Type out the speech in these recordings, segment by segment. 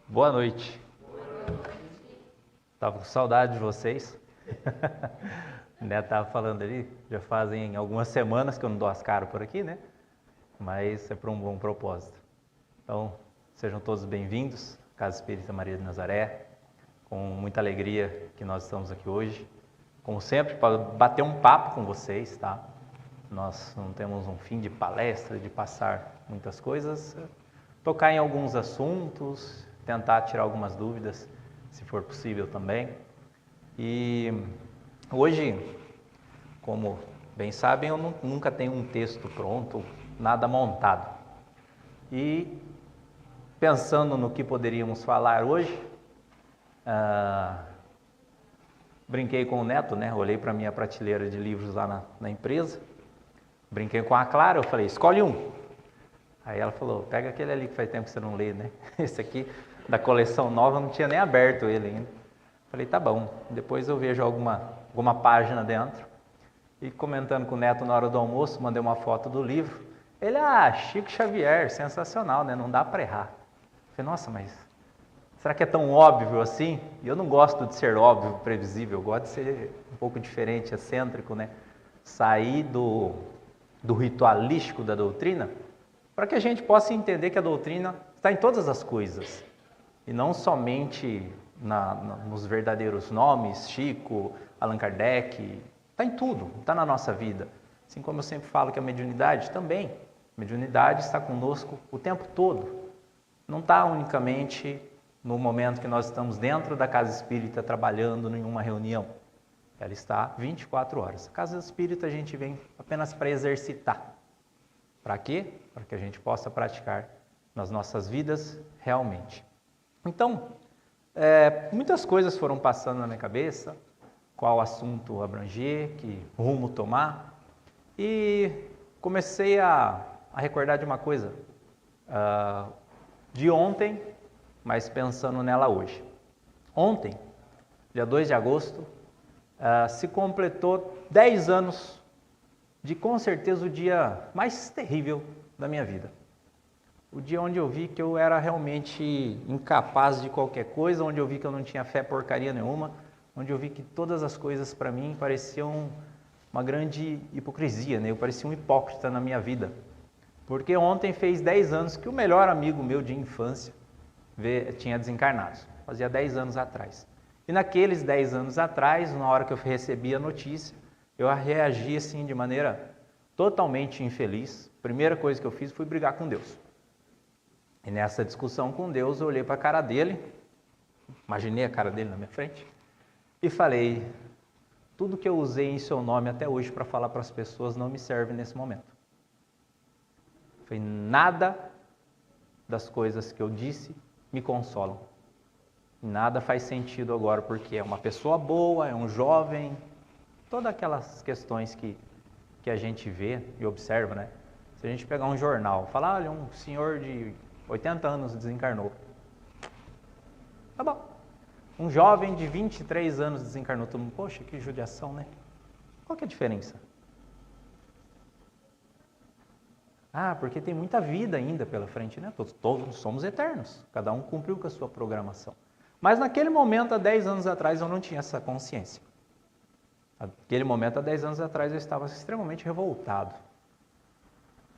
Boa noite. Tava com saudade de vocês. O Neto tava falando ali, já fazem algumas semanas que eu não dou as caras por aqui, né? Mas é por um bom propósito. Então, sejam todos bem-vindos, Casa Espírita Maria de Nazaré, com muita alegria que nós estamos aqui hoje. Como sempre, para bater um papo com vocês, tá? Nós não temos um fim de palestra, de passar muitas coisas, tocar em alguns assuntos, tentar tirar algumas dúvidas, se for possível também. E hoje, como bem sabem, eu nunca tenho um texto pronto, nada montado. E pensando no que poderíamos falar hoje, brinquei com o Neto, né? Olhei para a minha prateleira de livros lá na empresa, brinquei com a Clara, eu falei, escolhe um. Aí ela falou, pega aquele ali que faz tempo que você não lê, né? Esse aqui, da coleção nova, eu não tinha nem aberto ele ainda. Falei, tá bom, depois eu vejo alguma página dentro. E comentando com o Neto na hora do almoço, mandei uma foto do livro. Ele, Chico Xavier, sensacional, né? Não dá para errar. Falei, nossa, mas será que é tão óbvio assim? E eu não gosto de ser óbvio, previsível, eu gosto de ser um pouco diferente, excêntrico, né? Sair do ritualístico da doutrina, para que a gente possa entender que a doutrina está em todas as coisas, e não somente nos verdadeiros nomes, Chico, Allan Kardec, está em tudo, está na nossa vida. Assim como eu sempre falo que a mediunidade também, a mediunidade está conosco o tempo todo, não está unicamente no momento que nós estamos dentro da casa espírita trabalhando em uma reunião, ela está 24 horas. A casa espírita a gente vem apenas para exercitar. Para quê? Para que a gente possa praticar nas nossas vidas realmente. Então, muitas coisas foram passando na minha cabeça, qual assunto abranger, que rumo tomar, e comecei a recordar de uma coisa de ontem, mas pensando nela hoje. Ontem, dia 2 de agosto, se completou 10 anos de, com certeza, o dia mais terrível da minha vida. O dia onde eu vi que eu era realmente incapaz de qualquer coisa, onde eu vi que eu não tinha fé porcaria nenhuma, onde eu vi que todas as coisas para mim pareciam uma grande hipocrisia, né? Eu parecia um hipócrita na minha vida. Porque ontem fez 10 anos que o melhor amigo meu de infância tinha desencarnado, fazia 10 anos atrás. E naqueles 10 anos atrás, na hora que eu recebi a notícia, eu reagi assim de maneira totalmente infeliz. A primeira coisa que eu fiz foi brigar com Deus. E nessa discussão com Deus, eu olhei para a cara dele, imaginei a cara dele na minha frente, e falei, tudo que eu usei em seu nome até hoje para falar para as pessoas não me serve nesse momento. Foi nada das coisas que eu disse me consolam. Nada faz sentido agora, porque é uma pessoa boa, é um jovem, todas aquelas questões que a gente vê e observa, né? Se a gente pegar um jornal, falar, olha, um senhor de 80 anos desencarnou. Tá bom. Um jovem de 23 anos desencarnou. Todo mundo, poxa, que judiação, né? Qual que é a diferença? Porque tem muita vida ainda pela frente, né? Todos somos eternos. Cada um cumpriu com a sua programação. Mas naquele momento, há 10 anos atrás, eu não tinha essa consciência. Naquele momento, há 10 anos atrás, eu estava extremamente revoltado.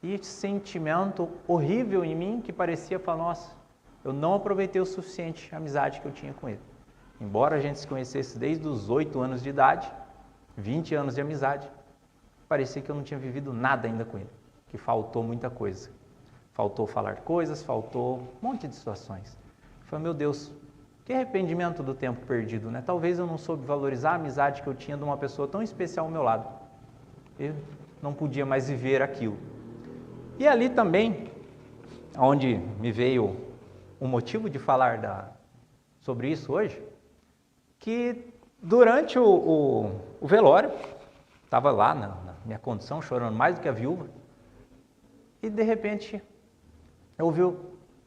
E esse sentimento horrível em mim que parecia falar, nossa, eu não aproveitei o suficiente a amizade que eu tinha com ele. Embora a gente se conhecesse desde os 8 anos de idade, 20 anos de amizade, parecia que eu não tinha vivido nada ainda com ele, que faltou muita coisa. Faltou falar coisas, faltou um monte de situações. Eu falei, meu Deus, que arrependimento do tempo perdido, né? Talvez eu não soube valorizar a amizade que eu tinha de uma pessoa tão especial ao meu lado. Eu não podia mais viver aquilo. E ali também, onde me veio o motivo de falar sobre isso hoje, que durante o velório, estava lá na minha condição, chorando mais do que a viúva, e de repente eu ouvi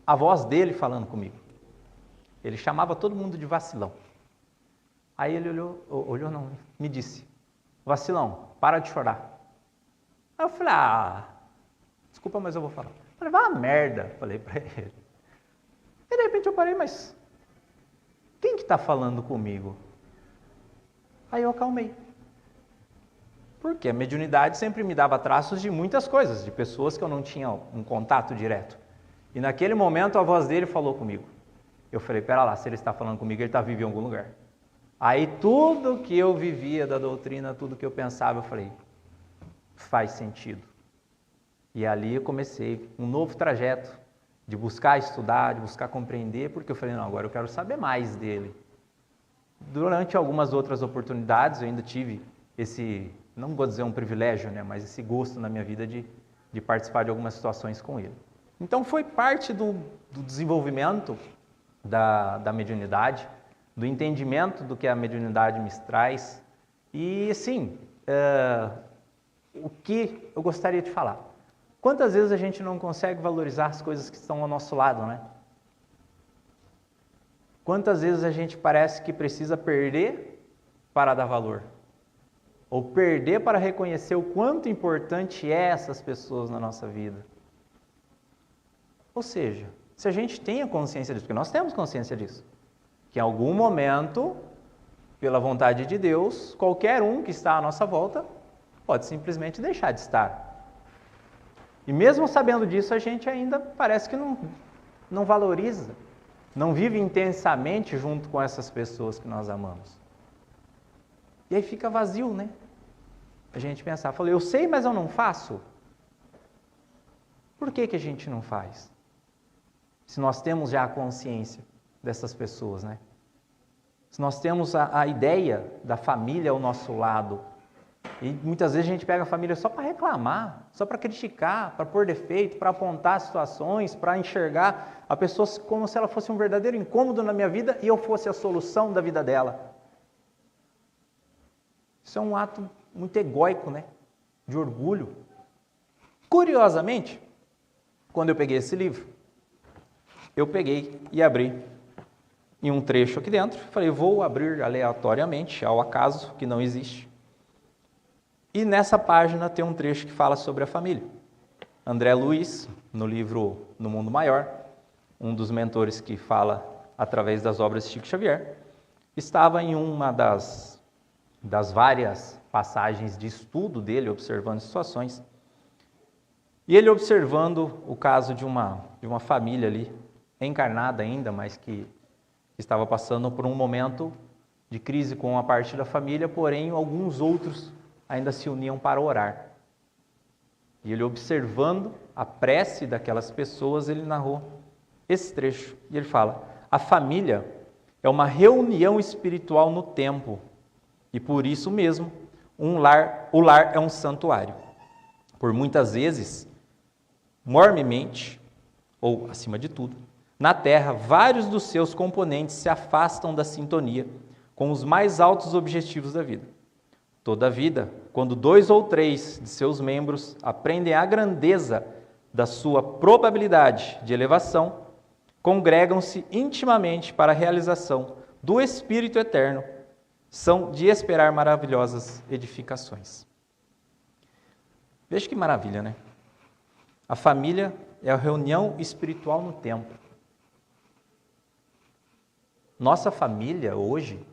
a voz dele falando comigo. Ele chamava todo mundo de vacilão. Aí ele me disse, vacilão, para de chorar. Aí eu falei, desculpa, mas eu vou falar. Eu falei, vá a merda, falei para ele. E de repente eu parei, mas quem que está falando comigo? Aí eu acalmei. Porque a mediunidade sempre me dava traços de muitas coisas, de pessoas que eu não tinha um contato direto. E naquele momento a voz dele falou comigo. Eu falei, pera lá, se ele está falando comigo, ele está vivo em algum lugar. Aí tudo que eu vivia da doutrina, tudo que eu pensava, eu falei, faz sentido. E ali eu comecei um novo trajeto de buscar estudar, de buscar compreender, porque eu falei, não, agora eu quero saber mais dele. Durante algumas outras oportunidades, eu ainda tive esse, não vou dizer um privilégio, né, mas esse gosto na minha vida de participar de algumas situações com ele. Então foi parte do desenvolvimento da mediunidade, do entendimento do que a mediunidade me traz. E assim, o que eu gostaria de falar? Quantas vezes a gente não consegue valorizar as coisas que estão ao nosso lado, né? Quantas vezes a gente parece que precisa perder para dar valor? Ou perder para reconhecer o quanto importante é essas pessoas na nossa vida? Ou seja, se a gente tem a consciência disso, porque nós temos consciência disso, que em algum momento, pela vontade de Deus, qualquer um que está à nossa volta pode simplesmente deixar de estar. E mesmo sabendo disso, a gente ainda parece que não valoriza, não vive intensamente junto com essas pessoas que nós amamos. E aí fica vazio, né? A gente pensar, falei, eu sei, mas eu não faço. Por que a gente não faz? Se nós temos já a consciência dessas pessoas, né? Se nós temos a ideia da família ao nosso lado, e muitas vezes a gente pega a família só para reclamar, só para criticar, para pôr defeito, para apontar situações, para enxergar a pessoa como se ela fosse um verdadeiro incômodo na minha vida e eu fosse a solução da vida dela. Isso é um ato muito egóico, né? De orgulho. Curiosamente, quando eu peguei esse livro, eu peguei e abri em um trecho aqui dentro, falei, vou abrir aleatoriamente, ao acaso, que não existe. E nessa página tem um trecho que fala sobre a família. André Luiz, no livro No Mundo Maior, um dos mentores que fala através das obras de Chico Xavier, estava em uma das várias passagens de estudo dele, observando situações, e ele observando o caso de uma família ali, encarnada ainda, mas que estava passando por um momento de crise com uma parte da família, porém alguns outros ainda se uniam para orar. E ele observando a prece daquelas pessoas, ele narrou esse trecho. E ele fala, a família é uma reunião espiritual no tempo, e por isso mesmo, o lar é um santuário. Por muitas vezes, mormemente, ou acima de tudo, na Terra, vários dos seus componentes se afastam da sintonia com os mais altos objetivos da vida. Toda vida, quando 2 ou 3 de seus membros aprendem a grandeza da sua probabilidade de elevação, congregam-se intimamente para a realização do Espírito Eterno, são de esperar maravilhosas edificações. Veja que maravilha, né? A família é a reunião espiritual no tempo. Nossa família hoje,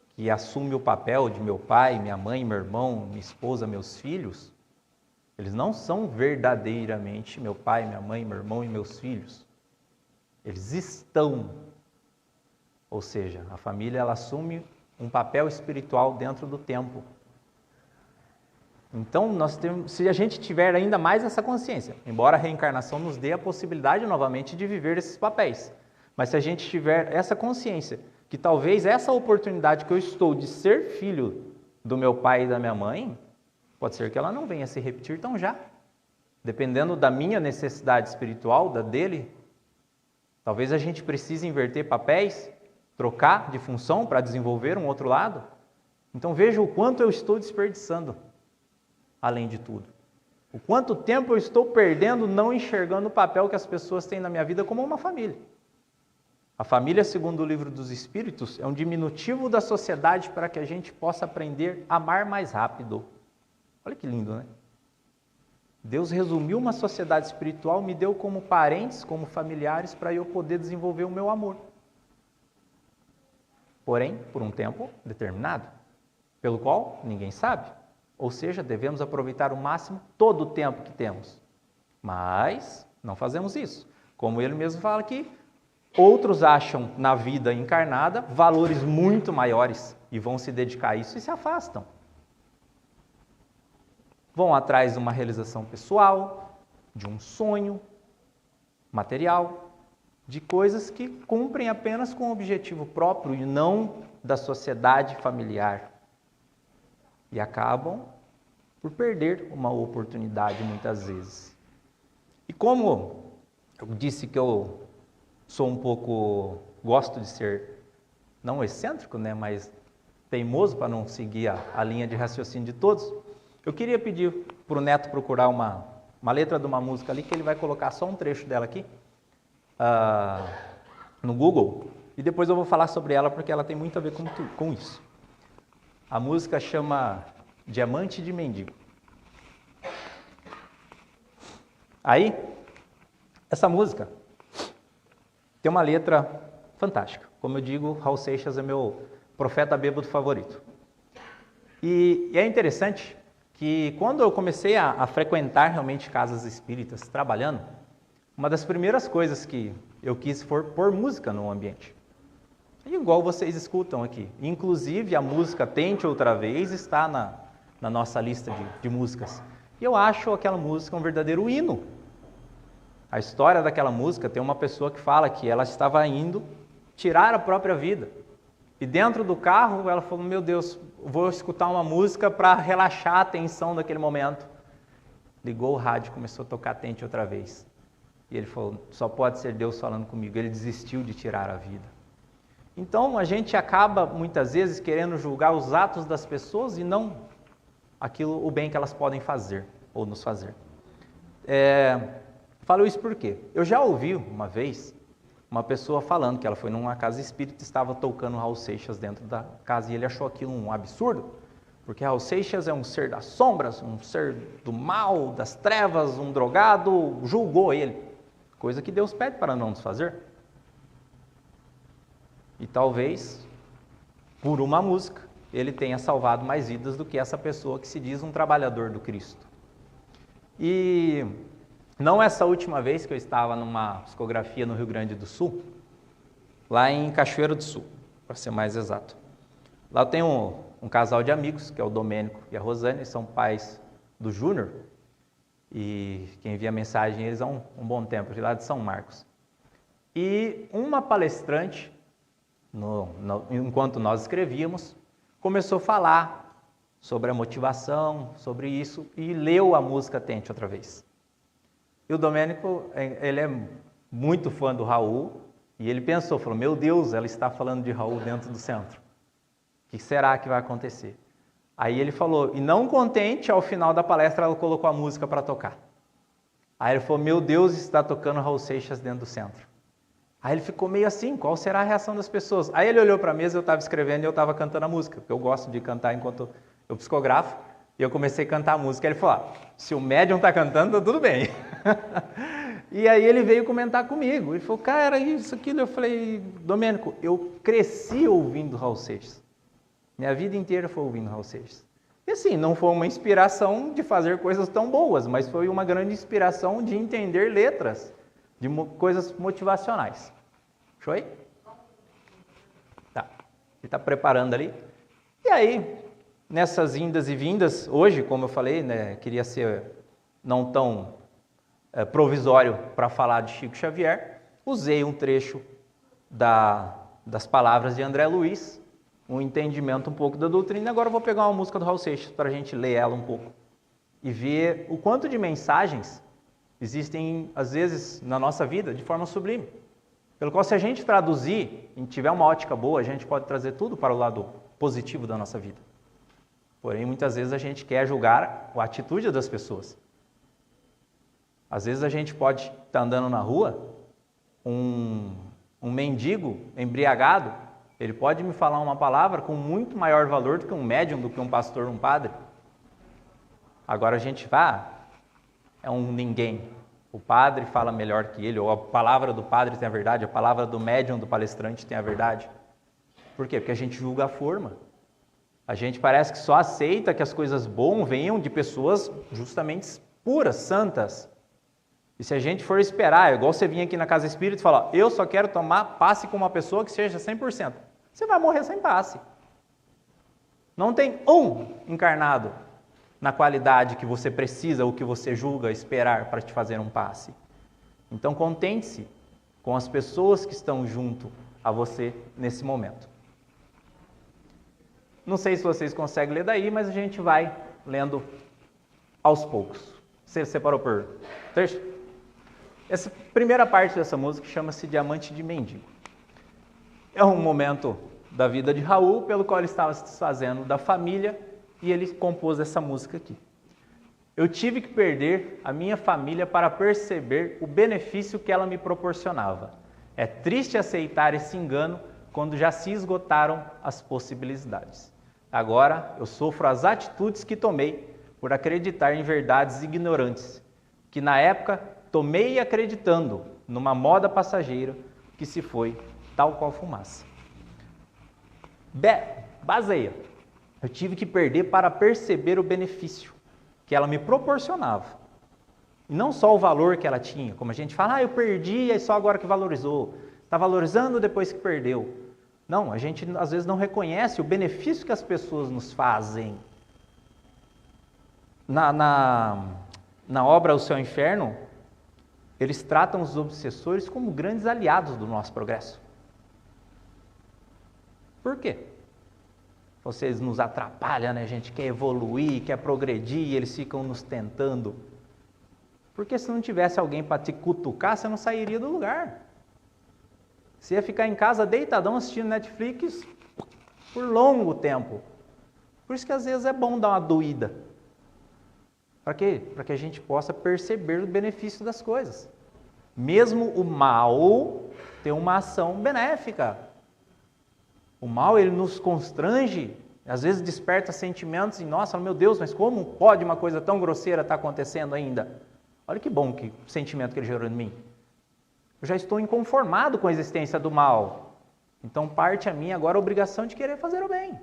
que assume o papel de meu pai, minha mãe, meu irmão, minha esposa, meus filhos, eles não são verdadeiramente meu pai, minha mãe, meu irmão e meus filhos. Eles estão. Ou seja, a família ela assume um papel espiritual dentro do tempo. Então, se a gente tiver ainda mais essa consciência, embora a reencarnação nos dê a possibilidade novamente de viver esses papéis, mas se a gente tiver essa consciência que talvez essa oportunidade que eu estou de ser filho do meu pai e da minha mãe, pode ser que ela não venha se repetir tão já. Dependendo da minha necessidade espiritual, da dele, talvez a gente precise inverter papéis, trocar de função para desenvolver um outro lado. Então veja o quanto eu estou desperdiçando, além de tudo. O quanto tempo eu estou perdendo não enxergando o papel que as pessoas têm na minha vida como uma família. A família, segundo o Livro dos Espíritos, é um diminutivo da sociedade para que a gente possa aprender a amar mais rápido. Olha que lindo, né? Deus resumiu uma sociedade espiritual, me deu como parentes, como familiares, para eu poder desenvolver o meu amor. Porém, por um tempo determinado, pelo qual ninguém sabe. Ou seja, devemos aproveitar o máximo todo o tempo que temos. Mas não fazemos isso. Como ele mesmo fala aqui, outros acham na vida encarnada valores muito maiores e vão se dedicar a isso e se afastam. Vão atrás de uma realização pessoal, de um sonho material, de coisas que cumprem apenas com o objetivo próprio e não da sociedade familiar. E acabam por perder uma oportunidade muitas vezes. E como eu disse que eu sou um pouco, gosto de ser, não excêntrico, né, mas teimoso para não seguir a linha de raciocínio de todos, eu queria pedir para o Neto procurar uma letra de uma música ali, que ele vai colocar só um trecho dela aqui, no Google, e depois eu vou falar sobre ela, porque ela tem muito a ver com isso. A música chama Diamante de Mendigo. Aí, essa música tem uma letra fantástica. Como eu digo, Raul Seixas é meu profeta bêbado favorito. E é interessante que quando eu comecei a frequentar realmente casas espíritas, trabalhando, uma das primeiras coisas que eu quis foi pôr música no ambiente. Igual vocês escutam aqui. Inclusive, a música Tente Outra Vez está na nossa lista de músicas. E eu acho aquela música um verdadeiro hino. A história daquela música tem uma pessoa que fala que ela estava indo tirar a própria vida. E dentro do carro, ela falou, meu Deus, vou escutar uma música para relaxar a tensão daquele momento. Ligou o rádio, começou a tocar Tente Outra Vez. E ele falou, só pode ser Deus falando comigo. Ele desistiu de tirar a vida. Então, a gente acaba, muitas vezes, querendo julgar os atos das pessoas e não o bem que elas podem fazer, ou nos fazer. Falo isso porque eu já ouvi uma vez uma pessoa falando que ela foi numa casa espírita e estava tocando Raul Seixas dentro da casa e ele achou aquilo um absurdo, porque Raul Seixas é um ser das sombras, um ser do mal, das trevas, um drogado, julgou ele, coisa que Deus pede para não nos fazer. E talvez, por uma música, ele tenha salvado mais vidas do que essa pessoa que se diz um trabalhador do Cristo. E não essa última vez que eu estava numa psicografia no Rio Grande do Sul, lá em Cachoeiro do Sul, para ser mais exato. Lá eu tenho um casal de amigos, que é o Domênico e a Rosane, são pais do Júnior, e quem envia mensagem eles há um bom tempo, de lá de São Marcos. E uma palestrante, enquanto nós escrevíamos, começou a falar sobre a motivação, sobre isso, e leu a música Tente Outra Vez. E o Domênico, ele é muito fã do Raul, e ele pensou, falou, meu Deus, ela está falando de Raul dentro do centro. O que será que vai acontecer? Aí ele falou, e não contente, ao final da palestra ela colocou a música para tocar. Aí ele falou, meu Deus, está tocando Raul Seixas dentro do centro. Aí ele ficou meio assim, qual será a reação das pessoas? Aí ele olhou para a mesa, eu estava escrevendo e eu estava cantando a música, porque eu gosto de cantar enquanto eu psicografo, e eu comecei a cantar a música. Ele falou, se o médium está cantando, tá tudo bem. E aí ele veio comentar comigo, ele falou, cara, isso, aquilo. Eu falei, Domênico, eu cresci ouvindo Raul Seixas. Minha vida inteira foi ouvindo Raul Seixas. E assim, não foi uma inspiração de fazer coisas tão boas, mas foi uma grande inspiração de entender letras, de coisas motivacionais. Show aí? Tá. Ele está preparando ali. E aí, nessas indas e vindas, hoje, como eu falei, né, queria ser não tão provisório para falar de Chico Xavier, usei um trecho das palavras de André Luiz, um entendimento um pouco da doutrina. Agora eu vou pegar uma música do Raul Seixas para a gente ler ela um pouco e ver o quanto de mensagens existem, às vezes, na nossa vida de forma sublime. Pelo qual, se a gente traduzir e tiver uma ótica boa, a gente pode trazer tudo para o lado positivo da nossa vida. Porém, muitas vezes a gente quer julgar a atitude das pessoas. Às vezes a gente pode estar andando na rua, um mendigo embriagado, ele pode me falar uma palavra com muito maior valor do que um médium, do que um pastor, um padre. Agora a gente vai, é um ninguém. O padre fala melhor que ele, ou a palavra do padre tem a verdade, a palavra do médium, do palestrante tem a verdade. Por quê? Porque a gente julga a forma. A gente parece que só aceita que as coisas boas venham de pessoas justamente puras, santas. E se a gente for esperar, é igual você vir aqui na Casa Espírita e falar, eu só quero tomar passe com uma pessoa que seja 100%. Você vai morrer sem passe. Não tem um encarnado na qualidade que você precisa ou que você julga esperar para te fazer um passe. Então contente-se com as pessoas que estão junto a você nesse momento. Não sei se vocês conseguem ler daí, mas a gente vai lendo aos poucos. Você separou por trecho? Essa primeira parte dessa música chama-se Diamante de Mendigo. É um momento da vida de Raul, pelo qual ele estava se desfazendo da família, e ele compôs essa música aqui. Eu tive que perder a minha família para perceber o benefício que ela me proporcionava. É triste aceitar esse engano quando já se esgotaram as possibilidades. Agora eu sofro as atitudes que tomei por acreditar em verdades ignorantes, que na época tomei acreditando numa moda passageira que se foi tal qual fumaça. Baseia. Eu tive que perder para perceber o benefício que ela me proporcionava. E não só o valor que ela tinha, como a gente fala, eu perdi e só agora que valorizou. Está valorizando depois que perdeu. Não, a gente às vezes não reconhece o benefício que as pessoas nos fazem. Na obra O Céu e o Inferno, eles tratam os obsessores como grandes aliados do nosso progresso. Por quê? Vocês nos atrapalham, né? A gente quer evoluir, quer progredir, eles ficam nos tentando. Porque se não tivesse alguém para te cutucar, você não sairia do lugar. Você ia ficar em casa deitadão assistindo Netflix por longo tempo. Por isso que às vezes é bom dar uma doída. Para quê? Para que a gente possa perceber o benefício das coisas. Mesmo o mal tem uma ação benéfica. O mal, ele nos constrange, às vezes desperta sentimentos em nós, meu Deus, mas como pode uma coisa tão grosseira estar acontecendo ainda? Olha que bom que sentimento que ele gerou em mim. Eu já estou inconformado com a existência do mal. Então parte a mim agora a obrigação de querer fazer o bem,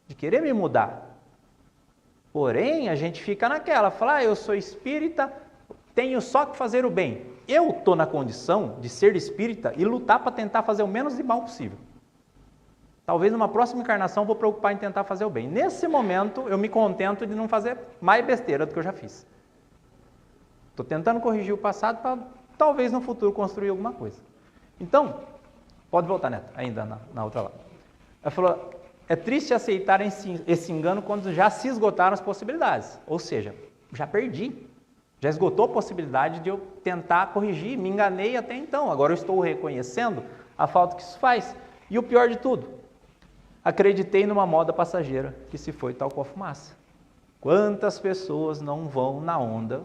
de querer me mudar. Porém, a gente fica naquela, fala, eu sou espírita, tenho só que fazer o bem. Eu estou na condição de ser espírita e lutar para tentar fazer o menos de mal possível. Talvez numa próxima encarnação eu vou preocupar em tentar fazer o bem. Nesse momento, eu me contento de não fazer mais besteira do que eu já fiz. Estou tentando corrigir o passado para talvez no futuro construir alguma coisa. Então, pode voltar, Neto, ainda na outra lá. Ela falou, é triste aceitar esse engano quando já se esgotaram as possibilidades. Ou seja, já perdi. Já esgotou a possibilidade de eu tentar corrigir. Me enganei até então. Agora eu estou reconhecendo a falta que isso faz. E o pior de tudo, acreditei numa moda passageira que se foi tal qual fumaça. Quantas pessoas não vão na onda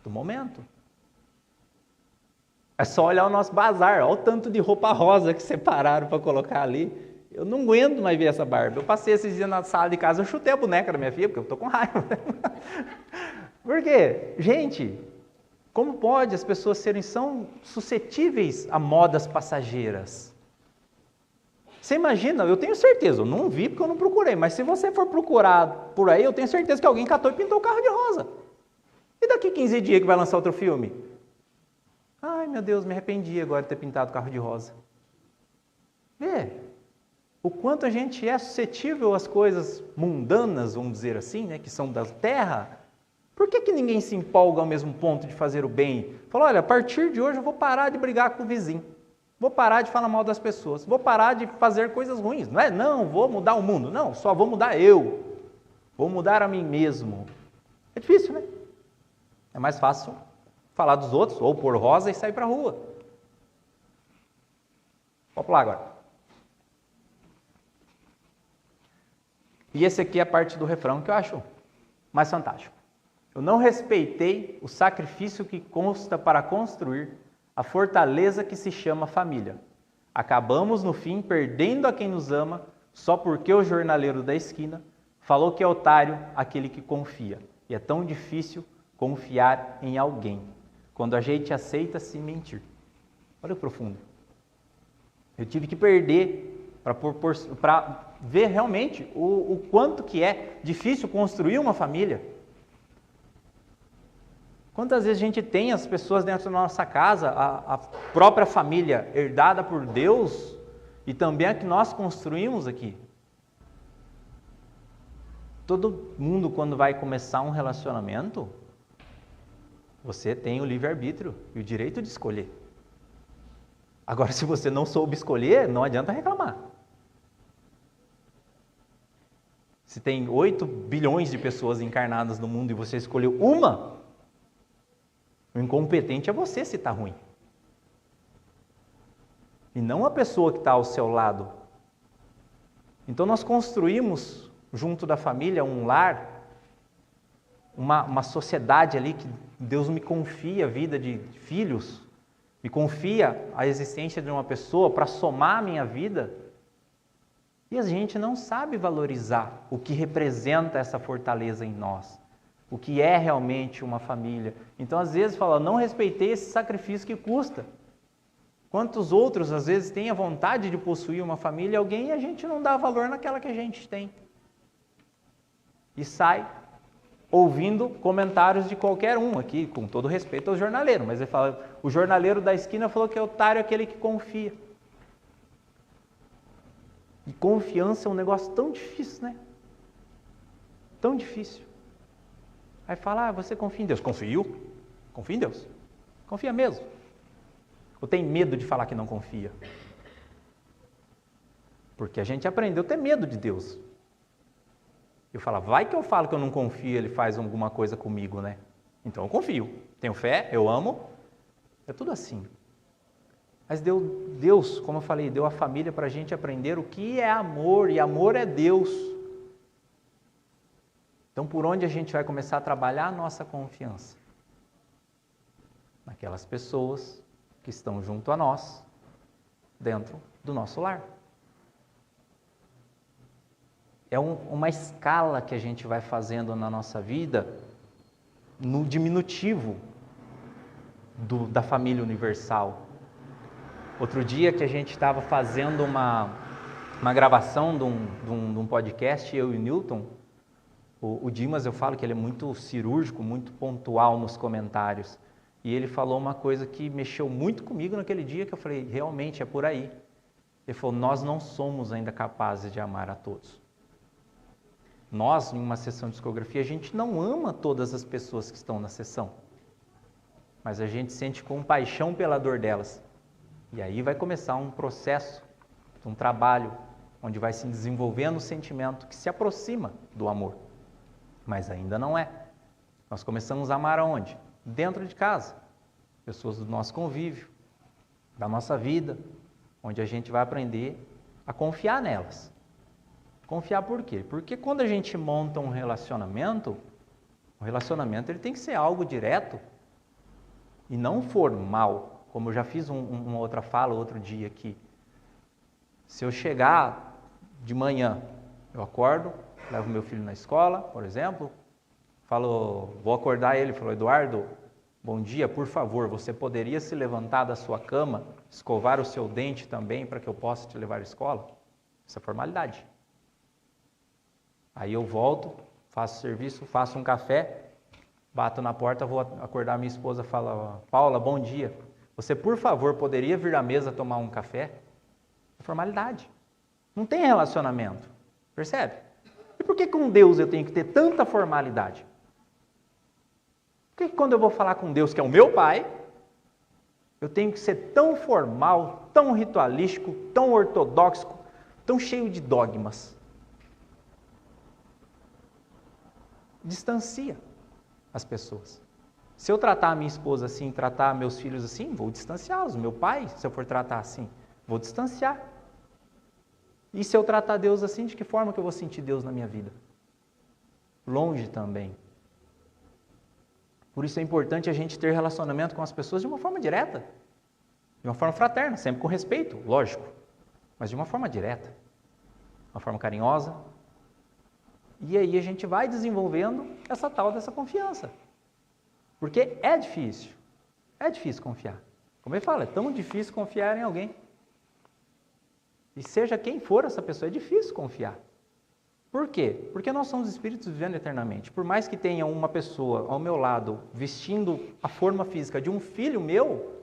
do momento? É só olhar o nosso bazar, olha o tanto de roupa rosa que separaram para colocar ali. Eu não aguento mais ver essa barba. Eu passei esses dias na sala de casa, eu chutei a boneca da minha filha, porque eu estou com raiva. Por quê? Gente, como pode as pessoas são suscetíveis a modas passageiras? Você imagina, eu tenho certeza, eu não vi porque eu não procurei, mas se você for procurar por aí, eu tenho certeza que alguém catou e pintou o carro de rosa. E daqui 15 dias que vai lançar outro filme? Ai, meu Deus, me arrependi agora de ter pintado o carro de rosa. Vê, o quanto a gente é suscetível às coisas mundanas, vamos dizer assim, né, que são da terra. Por que ninguém se empolga ao mesmo ponto de fazer o bem? Fala, olha, a partir de hoje eu vou parar de brigar com o vizinho. Vou parar de falar mal das pessoas. Vou parar de fazer coisas ruins. Não é, não, vou mudar o mundo. Não, só vou mudar eu. Vou mudar a mim mesmo. É difícil, né? É mais fácil falar dos outros, ou pôr rosa e sair para a rua. Vou pular agora. E esse aqui é a parte do refrão que eu acho mais fantástico. Eu não respeitei o sacrifício que consta para construir a fortaleza que se chama família. Acabamos, no fim, perdendo a quem nos ama, só porque o jornaleiro da esquina falou que é otário aquele que confia. E é tão difícil confiar em alguém quando a gente aceita se mentir. Olha que profundo. Eu tive que perder para ver realmente o quanto que é difícil construir uma família. Quantas vezes a gente tem as pessoas dentro da nossa casa, a própria família herdada por Deus e também a que nós construímos aqui. Todo mundo, quando vai começar um relacionamento, você tem o livre-arbítrio e o direito de escolher. Agora, se você não soube escolher, não adianta reclamar. Se tem 8 bilhões de pessoas encarnadas no mundo e você escolheu uma, o incompetente é você se está ruim. E não a pessoa que está ao seu lado. Então nós construímos, junto da família, um lar, uma sociedade ali que Deus me confia a vida de filhos, me confia a existência de uma pessoa para somar a minha vida. E a gente não sabe valorizar o que representa essa fortaleza em nós. O que é realmente uma família. Então, às vezes, fala, não respeitei esse sacrifício que custa. Quantos outros, às vezes, têm a vontade de possuir uma família e alguém e a gente não dá valor naquela que a gente tem. E sai ouvindo comentários de qualquer um aqui, com todo respeito ao jornaleiro. Mas ele fala, o jornaleiro da esquina falou que otário é aquele que confia. E confiança é um negócio tão difícil, né? Tão difícil. Aí fala, você confia em Deus. Confio? Confia em Deus. Confia mesmo. Ou tem medo de falar que não confia? Porque a gente aprendeu a ter medo de Deus. Eu falo, vai que eu falo que eu não confio, ele faz alguma coisa comigo, né? Então eu confio. Tenho fé, eu amo. É tudo assim. Mas Deus, como eu falei, deu a família para a gente aprender o que é amor, e amor é Deus. Então, por onde a gente vai começar a trabalhar a nossa confiança? Naquelas pessoas que estão junto a nós, dentro do nosso lar. É uma escala que a gente vai fazendo na nossa vida, no diminutivo da família universal. Outro dia que a gente estava fazendo uma gravação de um podcast, eu e o Newton, o Dimas, eu falo que ele é muito cirúrgico, muito pontual nos comentários. E ele falou uma coisa que mexeu muito comigo naquele dia, que eu falei, realmente é por aí. Ele falou, nós não somos ainda capazes de amar a todos. Nós, em uma sessão de psicografia, a gente não ama todas as pessoas que estão na sessão. Mas a gente sente compaixão pela dor delas. E aí vai começar um processo, um trabalho, onde vai se desenvolvendo um sentimento que se aproxima do amor. Mas ainda não é. Nós começamos a amar aonde? Dentro de casa. Pessoas do nosso convívio, da nossa vida, onde a gente vai aprender a confiar nelas. Confiar por quê? Porque quando a gente monta um relacionamento, o relacionamento ele tem que ser algo direto e não formal, como eu já fiz uma outra fala outro dia aqui. Se eu chegar de manhã, eu acordo, levo meu filho na escola, por exemplo, vou acordar ele, falou, Eduardo, bom dia, por favor, você poderia se levantar da sua cama, escovar o seu dente também para que eu possa te levar à escola? Isso é formalidade. Aí eu volto, faço serviço, faço um café, bato na porta, vou acordar minha esposa, fala, Paula, bom dia, você por favor poderia vir à mesa tomar um café? É formalidade. Não tem relacionamento, percebe? E por que com Deus eu tenho que ter tanta formalidade? Por que quando eu vou falar com Deus, que é o meu Pai, eu tenho que ser tão formal, tão ritualístico, tão ortodoxo, tão cheio de dogmas? Distancia as pessoas. Se eu tratar a minha esposa assim, tratar meus filhos assim, vou distanciá-los. Meu pai, se eu for tratar assim, vou distanciar. E se eu tratar Deus assim, de que forma que eu vou sentir Deus na minha vida? Longe também. Por isso é importante a gente ter relacionamento com as pessoas de uma forma direta, de uma forma fraterna, sempre com respeito, lógico, mas de uma forma direta, uma forma carinhosa. E aí a gente vai desenvolvendo essa tal dessa confiança. Porque é difícil confiar. Como ele fala, é tão difícil confiar em alguém. E seja quem for essa pessoa, é difícil confiar. Por quê? Porque nós somos espíritos vivendo eternamente. Por mais que tenha uma pessoa ao meu lado vestindo a forma física de um filho meu,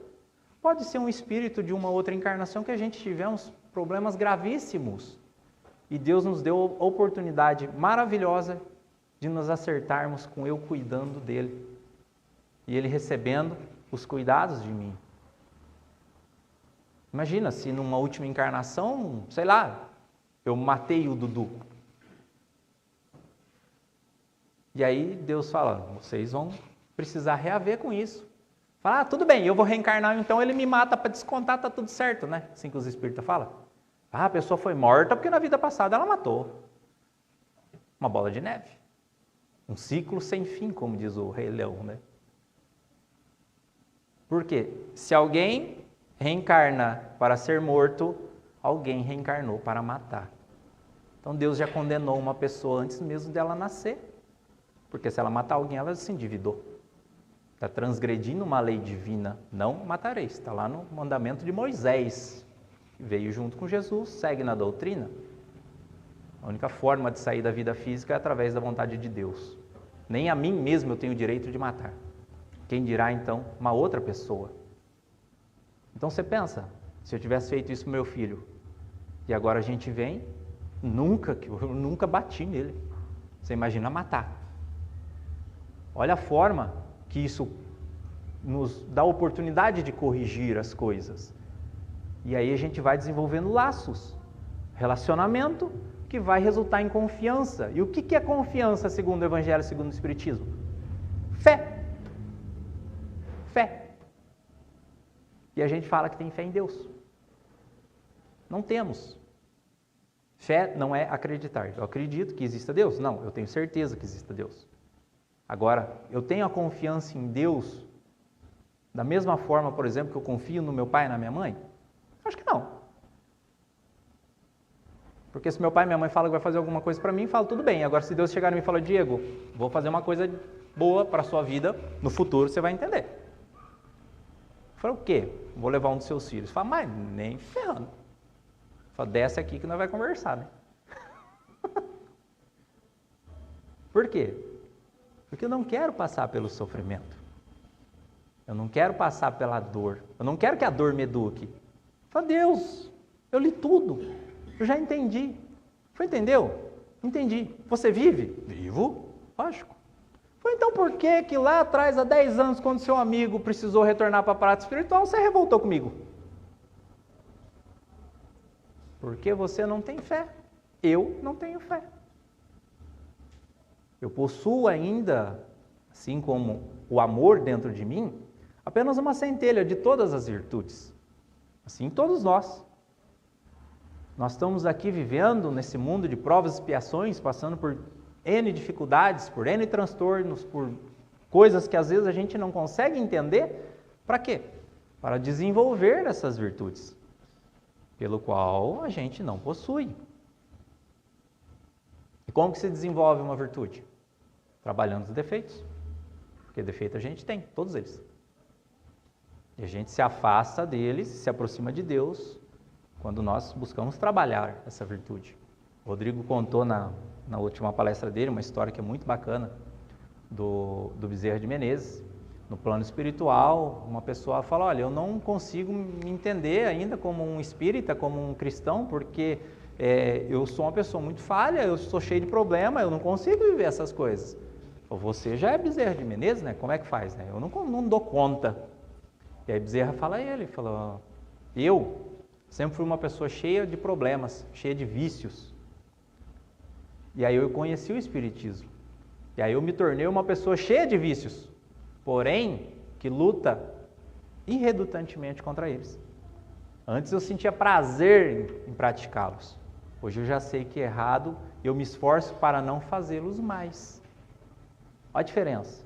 pode ser um espírito de uma outra encarnação que a gente tivemos problemas gravíssimos. E Deus nos deu a oportunidade maravilhosa de nos acertarmos com eu cuidando dele. E ele recebendo os cuidados de mim. Imagina se numa última encarnação, sei lá, eu matei o Dudu. E aí Deus fala, vocês vão precisar reaver com isso. Fala, tudo bem, eu vou reencarnar, então ele me mata para descontar, tá tudo certo, né? Assim que os espíritas falam. A pessoa foi morta porque na vida passada ela matou. Uma bola de neve. Um ciclo sem fim, como diz o Rei Leão, né? Por quê? Se alguém reencarna para ser morto, alguém reencarnou para matar. Então Deus já condenou uma pessoa antes mesmo dela nascer. Porque se ela matar alguém, ela se endividou. Está transgredindo uma lei divina. Não matareis. Está lá no mandamento de Moisés. Que veio junto com Jesus, segue na doutrina. A única forma de sair da vida física é através da vontade de Deus. Nem a mim mesmo eu tenho o direito de matar. Quem dirá, então, uma outra pessoa? Então você pensa, se eu tivesse feito isso com meu filho, e agora a gente vem, eu nunca bati nele. Você imagina matar. Olha a forma que isso nos dá a oportunidade de corrigir as coisas. E aí a gente vai desenvolvendo laços, relacionamento que vai resultar em confiança. E o que é confiança segundo o Evangelho, segundo o Espiritismo? Fé. Fé. E a gente fala que tem fé em Deus. Não temos. Fé não é acreditar. Eu acredito que exista Deus? Não, eu tenho certeza que exista Deus. Agora, eu tenho a confiança em Deus da mesma forma, por exemplo, que eu confio no meu pai e na minha mãe? Acho que não. Porque se meu pai e minha mãe falam que vai fazer alguma coisa para mim, eu falo, tudo bem. Agora, se Deus chegar e me falar, Diego, vou fazer uma coisa boa para a sua vida, no futuro você vai entender. Eu falo, o quê? Vou levar um dos seus filhos. Fala, mas nem ferrando. Fala, desce aqui que nós vamos conversar, né? Por quê? Porque eu não quero passar pelo sofrimento. Eu não quero passar pela dor. Eu não quero que a dor me eduque. Fala, Deus, eu li tudo. Eu já entendi. Foi, entendeu? Entendi. Você vive? Vivo. Lógico. Foi, então por que lá atrás, há 10 anos, quando seu amigo precisou retornar para a prática espiritual, você revoltou comigo? Porque você não tem fé. Eu não tenho fé. Eu possuo ainda, assim como o amor dentro de mim, apenas uma centelha de todas as virtudes. Assim todos nós. Nós estamos aqui vivendo nesse mundo de provas e expiações, passando por N dificuldades, por N transtornos, por coisas que às vezes a gente não consegue entender. Para quê? Para desenvolver essas virtudes, pelo qual a gente não possui. E como que se desenvolve uma virtude? Trabalhando os defeitos. Porque defeito a gente tem, todos eles. E a gente se afasta deles, se aproxima de Deus, quando nós buscamos trabalhar essa virtude. O Rodrigo contou na última palestra dele uma história que é muito bacana do Bezerra de Menezes. No plano espiritual, uma pessoa fala, olha, eu não consigo me entender ainda como um espírita, como um cristão, porque eu sou uma pessoa muito falha, eu sou cheio de problema, eu não consigo viver essas coisas. Você já é Bezerra de Menezes, né? Como é que faz? Né? Eu não dou conta. E aí Bezerra fala a ele, falou, eu sempre fui uma pessoa cheia de problemas, cheia de vícios. E aí eu conheci o Espiritismo. E aí eu me tornei uma pessoa cheia de vícios, porém que luta irredutantemente contra eles. Antes eu sentia prazer em praticá-los. Hoje eu já sei que é errado e eu me esforço para não fazê-los mais. Olha a diferença.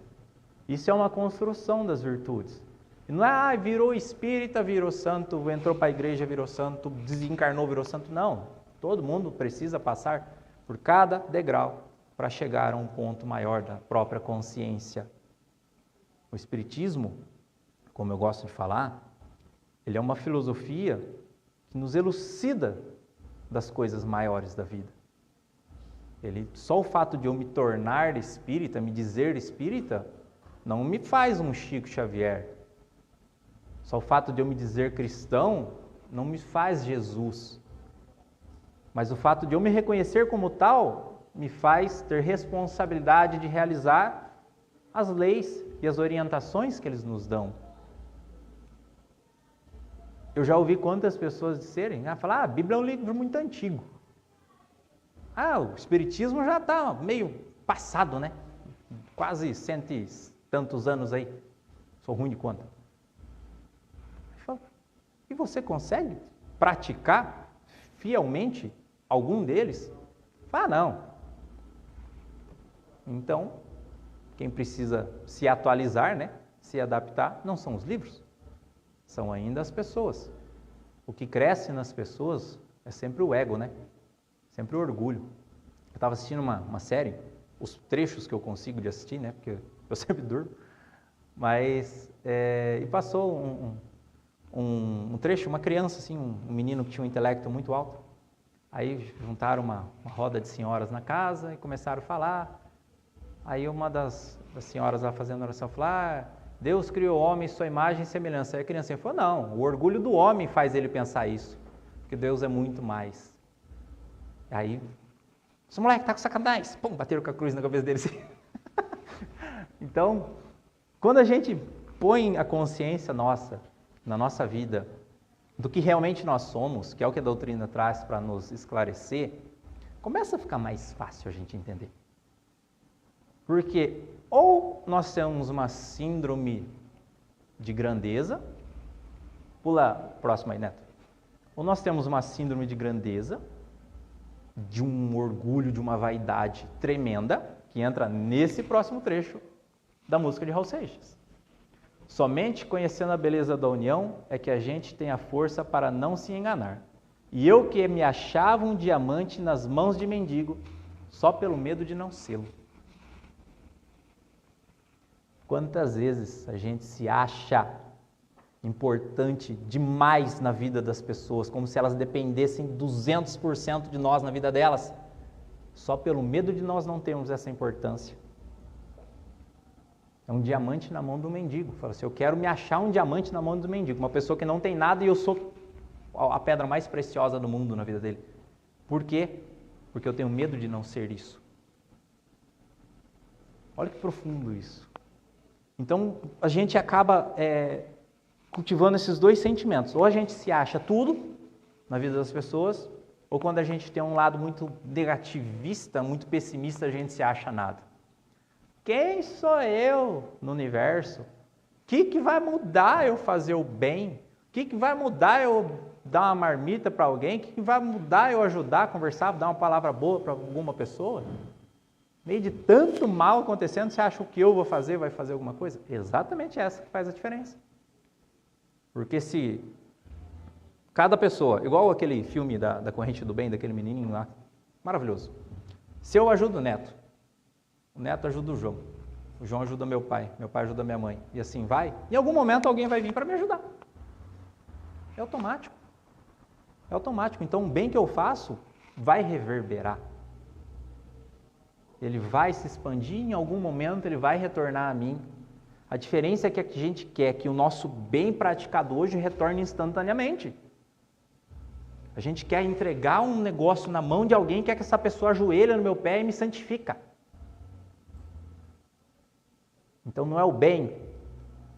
Isso é uma construção das virtudes. E não é, virou espírita, virou santo, entrou para a igreja, virou santo, desencarnou, virou santo. Não. Todo mundo precisa passar por cada degrau para chegar a um ponto maior da própria consciência. O Espiritismo, como eu gosto de falar, ele é uma filosofia que nos elucida das coisas maiores da vida. Só o fato de eu me tornar espírita, me dizer espírita, não me faz um Chico Xavier. Só o fato de eu me dizer cristão não me faz Jesus. Mas o fato de eu me reconhecer como tal me faz ter responsabilidade de realizar as leis e as orientações que eles nos dão. Eu já ouvi quantas pessoas disserem, falar, a Bíblia é um livro muito antigo. O Espiritismo já está meio passado, né? Quase 100 e tantos anos aí. Sou ruim de conta. E você consegue praticar fielmente algum deles? Não. Então, quem precisa se atualizar, né? Se adaptar, não são os livros, são ainda as pessoas. O que cresce nas pessoas é sempre o ego, né? Sempre o orgulho. Eu estava assistindo uma série, os trechos que eu consigo de assistir, né? Porque eu sempre durmo. Mas, e passou um trecho, uma criança, assim, um menino que tinha um intelecto muito alto. Aí juntaram uma roda de senhoras na casa e começaram a falar. Aí uma das senhoras lá fazendo oração falou, Deus criou o homem em sua imagem e semelhança. Aí a criancinha falou, não, o orgulho do homem faz ele pensar isso, porque Deus é muito mais. Aí, esse moleque tá com sacanagem, pum, bateram com a cruz na cabeça dele assim. Então, quando a gente põe a consciência nossa, na nossa vida, do que realmente nós somos, que é o que a doutrina traz para nos esclarecer, começa a ficar mais fácil a gente entender. Porque ou nós temos uma síndrome de grandeza, pula próximo aí, Neto. Ou nós temos uma síndrome de grandeza, de um orgulho, de uma vaidade tremenda, que entra nesse próximo trecho da música de Raul Seixas. Somente conhecendo a beleza da união é que a gente tem a força para não se enganar. E eu que me achava um diamante nas mãos de mendigo, só pelo medo de não sê-lo. Quantas vezes a gente se acha importante demais na vida das pessoas, como se elas dependessem 200% de nós na vida delas, só pelo medo de nós não termos essa importância. É um diamante na mão do mendigo. Fala assim, eu quero me achar um diamante na mão do mendigo, uma pessoa que não tem nada e eu sou a pedra mais preciosa do mundo na vida dele. Por quê? Porque eu tenho medo de não ser isso. Olha que profundo isso. Então, a gente acaba cultivando esses dois sentimentos. Ou a gente se acha tudo na vida das pessoas, ou quando a gente tem um lado muito negativista, muito pessimista, a gente se acha nada. Quem sou eu no universo? O que vai mudar eu fazer o bem? O que vai mudar eu dar uma marmita para alguém? O que vai mudar eu ajudar, conversar, dar uma palavra boa para alguma pessoa? Meio de tanto mal acontecendo, você acha que o que eu vou fazer vai fazer alguma coisa? Exatamente essa que faz a diferença. Porque se cada pessoa, igual aquele filme da Corrente do Bem, daquele menininho lá, maravilhoso. Se eu ajudo o Neto ajuda o João ajuda meu pai ajuda minha mãe, e assim vai, em algum momento alguém vai vir para me ajudar. É automático. Então o bem que eu faço vai reverberar. Ele vai se expandir, em algum momento ele vai retornar a mim. A diferença é que a gente quer que o nosso bem praticado hoje retorne instantaneamente. A gente quer entregar um negócio na mão de alguém, quer que essa pessoa ajoelhe no meu pé e me santifica. Então não é o bem,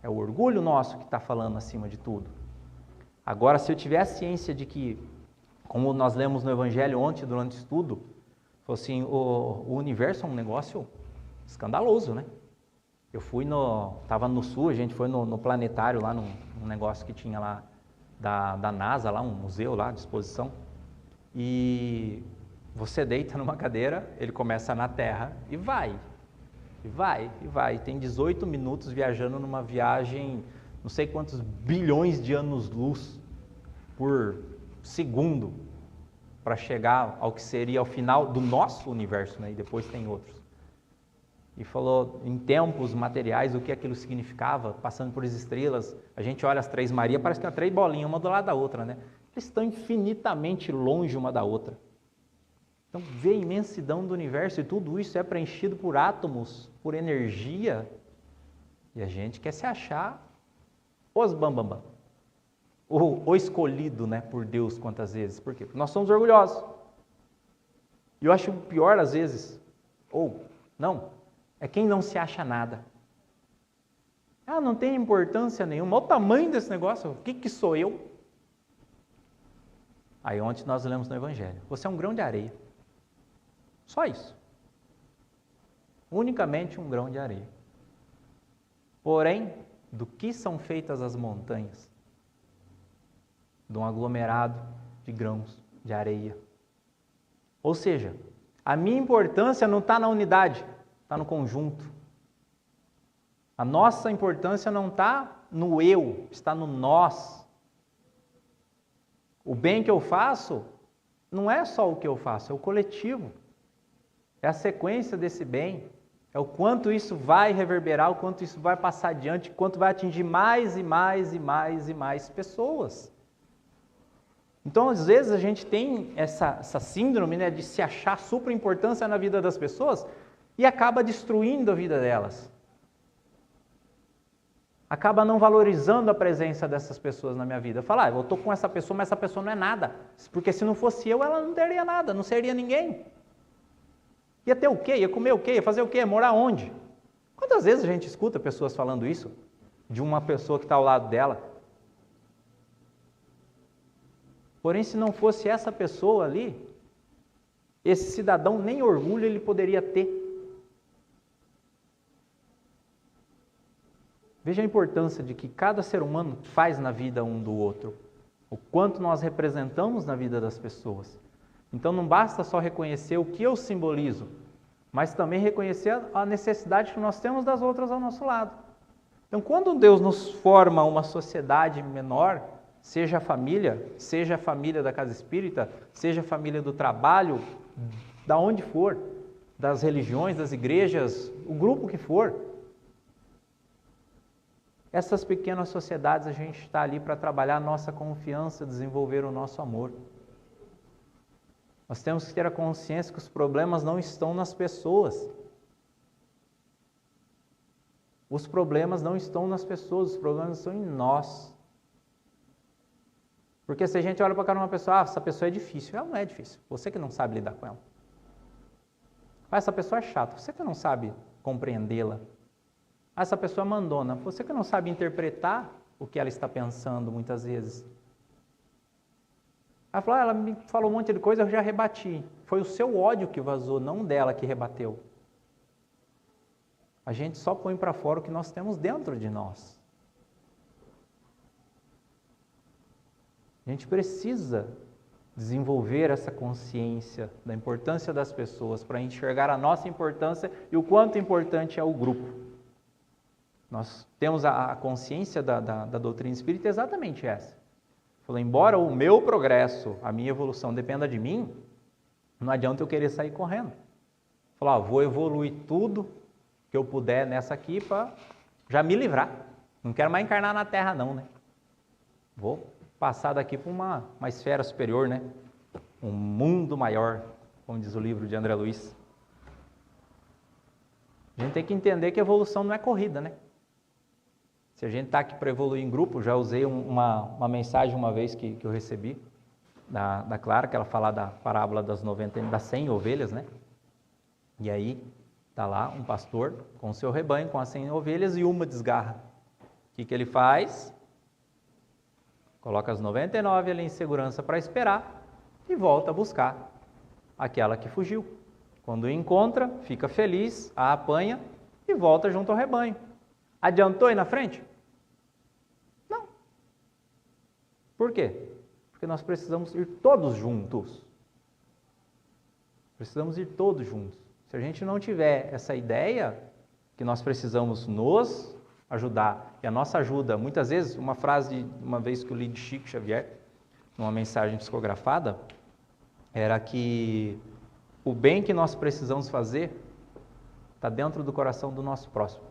é o orgulho nosso que está falando acima de tudo. Agora, se eu tiver a ciência de que, como nós lemos no Evangelho ontem durante o estudo, falou assim, o universo é um negócio escandaloso, né? Estava no sul, a gente foi no planetário lá, num negócio que tinha lá da NASA, lá um museu lá de exposição, e você deita numa cadeira, ele começa na Terra e vai. Tem 18 minutos viajando numa viagem, não sei quantos bilhões de anos-luz por segundo, para chegar ao que seria o final do nosso universo, né? E depois tem outros. e falou em tempos materiais o que aquilo significava, passando por as estrelas. A gente olha as Três Marias, parece que tem 3 bolinhas, uma do lado da outra, né? Eles estão infinitamente longe uma da outra. Então, vê a imensidão do universo e tudo isso é preenchido por átomos, por energia. E a gente quer se achar os bambambam. O escolhido, né, por Deus quantas vezes. Por quê? Porque nós somos orgulhosos. E eu acho pior às vezes, ou não, é quem não se acha nada. Ah, não tem importância nenhuma. Olha o tamanho desse negócio. O que sou eu? Aí ontem nós lemos no Evangelho. Você é um grão de areia. Só isso. Unicamente um grão de areia. Porém, do que são feitas as montanhas? De um aglomerado de grãos de areia. Ou seja, a minha importância não está na unidade, está no conjunto. A nossa importância não está no eu, está no nós. O bem que eu faço não é só o que eu faço, é o coletivo. É a sequência desse bem. É o quanto isso vai reverberar, o quanto isso vai passar adiante, o quanto vai atingir mais e mais e mais e mais pessoas. Então, às vezes, a gente tem essa síndrome, né, de se achar super importância na vida das pessoas e acaba destruindo a vida delas. Acaba não valorizando a presença dessas pessoas na minha vida. Fala, eu estou com essa pessoa, mas essa pessoa não é nada. Porque se não fosse eu, ela não teria nada, não seria ninguém. Ia ter o quê? Ia comer o quê? Ia fazer o quê? Ia morar onde? Quantas vezes a gente escuta pessoas falando isso de uma pessoa que está ao lado dela? Porém, se não fosse essa pessoa ali, esse cidadão nem orgulho ele poderia ter. Veja a importância de que cada ser humano faz na vida um do outro. O quanto nós representamos na vida das pessoas. Então não basta só reconhecer o que eu simbolizo, mas também reconhecer a necessidade que nós temos das outras ao nosso lado. Então quando Deus nos forma uma sociedade menor, seja a família da casa espírita, seja a família do trabalho, da onde for, das religiões, das igrejas, o grupo que for, essas pequenas sociedades a gente está ali para trabalhar a nossa confiança, desenvolver o nosso amor. Nós temos que ter a consciência que os problemas não estão nas pessoas. Os problemas não estão nas pessoas, os problemas estão em nós. Porque se a gente olha para cara de uma pessoa, essa pessoa é difícil. Ela não é difícil, você que não sabe lidar com ela. Essa pessoa é chata, você que não sabe compreendê-la. Essa pessoa é mandona, você que não sabe interpretar o que ela está pensando muitas vezes. Ela falou, ela me falou um monte de coisa, eu já rebati. Foi o seu ódio que vazou, não dela que rebateu. A gente só põe para fora o que nós temos dentro de nós. A gente precisa desenvolver essa consciência da importância das pessoas para enxergar a nossa importância e o quanto importante é o grupo. Nós temos a consciência da doutrina espírita exatamente essa. Falou, embora o meu progresso, a minha evolução dependa de mim, não adianta eu querer sair correndo. Falou, vou evoluir tudo que eu puder nessa aqui para já me livrar. Não quero mais encarnar na Terra não, né? Vou passar daqui para uma esfera superior, né? Um mundo maior, como diz o livro de André Luiz. A gente tem que entender que a evolução não é corrida, né? Se a gente está aqui para evoluir em grupo, já usei uma mensagem uma vez que eu recebi da Clara, que ela fala da parábola das 100 ovelhas, né? E aí está lá um pastor com o seu rebanho, com as 100 ovelhas e uma desgarra. O que ele faz? Coloca as 99 ali em segurança para esperar e volta a buscar aquela que fugiu. Quando encontra, fica feliz, a apanha e volta junto ao rebanho. Adiantou ir na frente? Não. Por quê? Porque nós precisamos ir todos juntos. Precisamos ir todos juntos. Se a gente não tiver essa ideia que nós precisamos nos ajudar, e a nossa ajuda, muitas vezes, uma frase, uma vez que eu li de Chico Xavier, numa mensagem psicografada, era que o bem que nós precisamos fazer está dentro do coração do nosso próximo.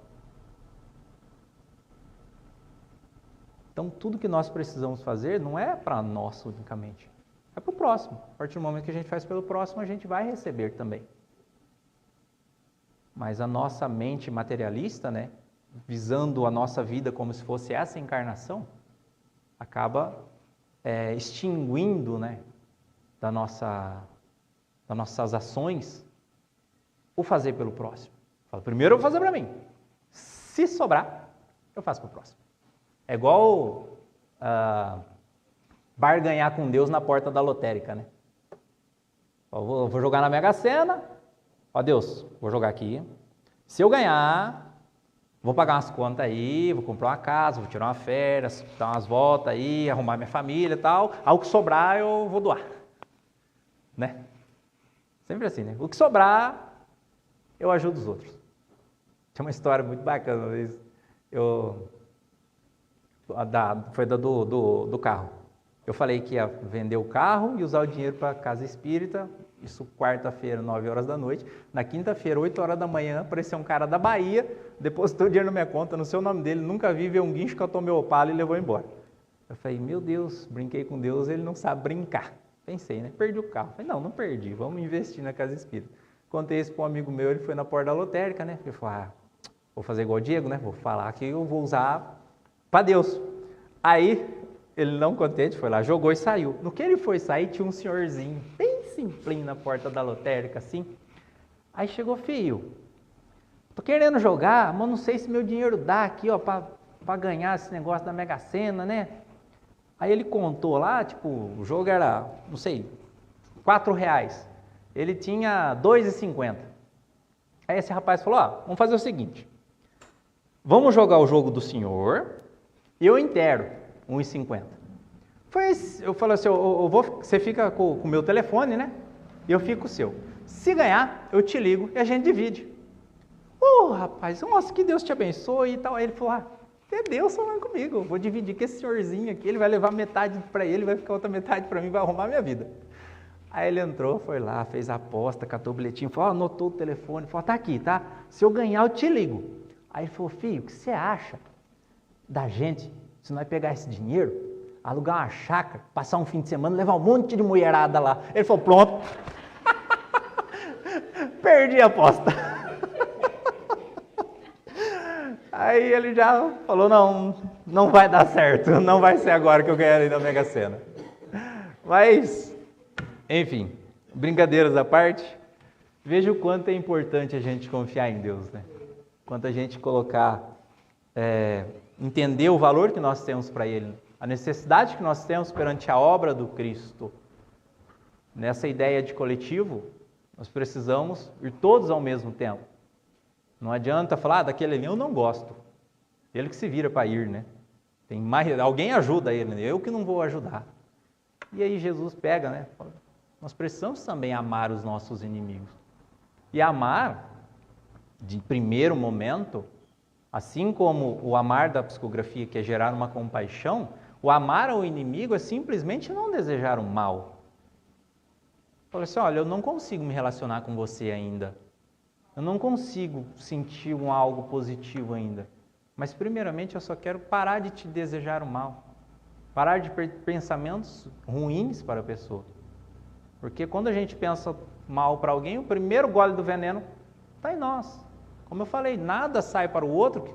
Então, tudo que nós precisamos fazer não é para nós unicamente, é para o próximo. A partir do momento que a gente faz pelo próximo, a gente vai receber também. Mas a nossa mente materialista, né, visando a nossa vida como se fosse essa encarnação, acaba extinguindo, né, das nossas ações o fazer pelo próximo. Fala, primeiro eu vou fazer para mim. Se sobrar, eu faço para o próximo. É igual barganhar com Deus na porta da lotérica, né? Vou jogar na Mega Sena. Ó Deus, vou jogar aqui. Se eu ganhar, vou pagar umas contas aí, vou comprar uma casa, vou tirar uma férias, dar umas voltas aí, arrumar minha família e tal. Ao que sobrar, eu vou doar. Né? Sempre assim, né? O que sobrar, eu ajudo os outros. Tem uma história muito bacana, uma vez foi do carro. Eu falei que ia vender o carro e usar o dinheiro para a casa espírita, isso quarta-feira, 9 horas da noite. Na quinta-feira, 8 horas da manhã, apareceu um cara da Bahia, depositou o dinheiro na minha conta, no seu nome dele, nunca vi, veio um guincho, catou meu Opala e levou embora. Eu falei, meu Deus, brinquei com Deus, ele não sabe brincar. Pensei, né? Perdi o carro. Falei, não perdi, vamos investir na casa espírita. Contei isso para um amigo meu, ele foi na porta da lotérica, né? Ele falou, vou fazer igual o Diego, né? Vou falar que eu vou usar para Deus. Aí, ele não contente, foi lá, jogou e saiu. No que ele foi sair, tinha um senhorzinho, bem simplinho na porta da lotérica, assim. Aí chegou, filho, tô querendo jogar, mas não sei se meu dinheiro dá aqui, ó, para ganhar esse negócio da Mega Sena, né? Aí ele contou lá, tipo, o jogo era, não sei, R$4. Ele tinha R$2,50. Aí esse rapaz falou, vamos fazer o seguinte, vamos jogar o jogo do senhor e eu inteiro R$1,50. Eu falei assim, você fica com o meu telefone, né? E eu fico com o seu. Se ganhar, eu te ligo e a gente divide. Rapaz, nossa, que Deus te abençoe e tal. Aí ele falou, é Deus falando comigo, eu vou dividir com esse senhorzinho aqui, ele vai levar metade para ele, vai ficar outra metade para mim, vai arrumar minha vida. Aí ele entrou, foi lá, fez a aposta, catou o bilhetinho, falou, anotou o telefone, falou, tá aqui, tá? Se eu ganhar, eu te ligo. Aí ele falou, filho, o que você acha da gente, se nós pegar esse dinheiro, alugar uma chácara, passar um fim de semana, levar um monte de mulherada lá? Ele falou, pronto. Perdi a aposta. Aí ele já falou, não vai dar certo, não vai ser agora que eu ganharei da Mega Sena. Mas, enfim, brincadeiras à parte, veja o quanto é importante a gente confiar em Deus, né? Quanto a gente colocar, entender o valor que nós temos para Ele, a necessidade que nós temos perante a obra do Cristo. Nessa ideia de coletivo, nós precisamos ir todos ao mesmo tempo. Não adianta falar, daquele ali eu não gosto. Ele que se vira para ir, né? Alguém ajuda ele, né? Eu que não vou ajudar. E aí Jesus pega, né? Fala, nós precisamos também amar os nossos inimigos. E amar, de primeiro momento, assim como o amar da psicografia, que é gerar uma compaixão, o amar ao inimigo é simplesmente não desejar o mal. Fala assim, olha, eu não consigo me relacionar com você ainda. Eu não consigo sentir algo positivo ainda. Mas primeiramente eu só quero parar de te desejar o mal. Parar de pensamentos ruins para a pessoa. Porque quando a gente pensa mal para alguém, o primeiro gole do veneno está em nós. Como eu falei, nada sai para o outro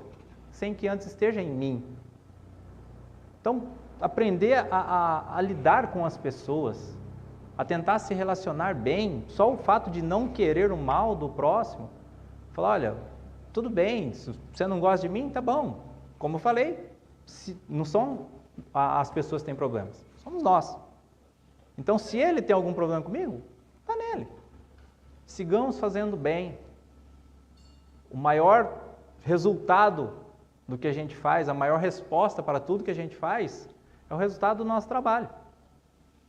sem que antes esteja em mim. Então, aprender a lidar com as pessoas, a tentar se relacionar bem, só o fato de não querer o mal do próximo, falar, olha, tudo bem, se você não gosta de mim, tá bom. Como eu falei, não são as pessoas que têm problemas, somos nós. Então, se ele tem algum problema comigo, tá nele. Sigamos fazendo bem. O maior resultado do que a gente faz, a maior resposta para tudo que a gente faz, é o resultado do nosso trabalho.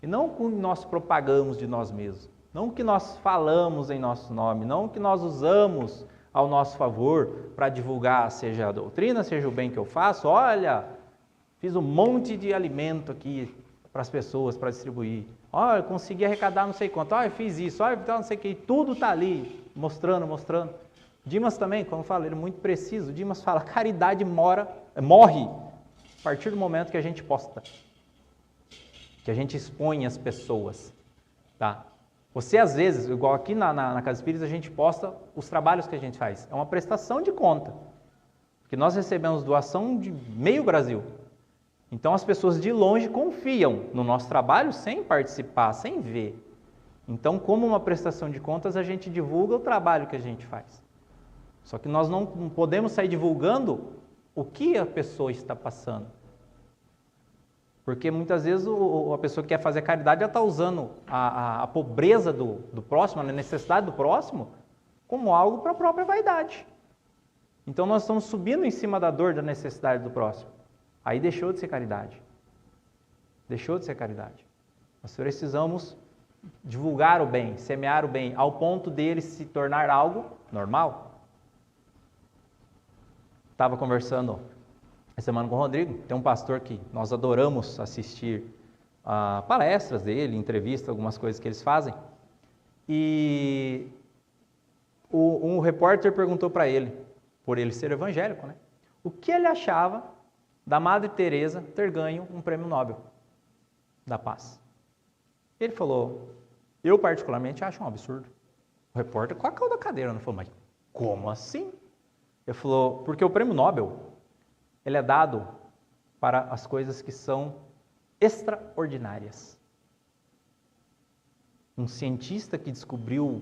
E não o que nós propagamos de nós mesmos, não o que nós falamos em nosso nome, não o que nós usamos ao nosso favor para divulgar, seja a doutrina, seja o bem que eu faço. Olha, fiz um monte de alimento aqui para as pessoas, para distribuir. Olha, eu consegui arrecadar não sei quanto. Olha, eu fiz isso, olha, não sei o que. Tudo está ali, mostrando. Dimas também, como eu falo, ele é muito preciso. Dimas fala, caridade morre a partir do momento que a gente posta, que a gente expõe as pessoas, tá? Você, às vezes, igual aqui na Casa Espírita, a gente posta os trabalhos que a gente faz. É uma prestação de conta, porque nós recebemos doação de meio Brasil. Então, as pessoas de longe confiam no nosso trabalho sem participar, sem ver. Então, como uma prestação de contas, a gente divulga o trabalho que a gente faz. Só que nós não podemos sair divulgando o que a pessoa está passando. Porque muitas vezes a pessoa que quer fazer caridade já está usando a pobreza do próximo, a necessidade do próximo, como algo para a própria vaidade. Então nós estamos subindo em cima da dor, da necessidade do próximo. Aí deixou de ser caridade. Deixou de ser caridade. Nós precisamos divulgar o bem, semear o bem, ao ponto dele se tornar algo normal. Estava conversando essa semana com o Rodrigo, tem um pastor que nós adoramos assistir a palestras dele, entrevistas, algumas coisas que eles fazem. E um repórter perguntou para ele, por ele ser evangélico, né, o que ele achava da Madre Teresa ter ganho um prêmio Nobel da Paz. Ele falou, eu particularmente acho um absurdo. O repórter caiu da cadeira, não falou, mas como assim? Ele falou, porque o prêmio Nobel, ele é dado para as coisas que são extraordinárias. Um cientista que descobriu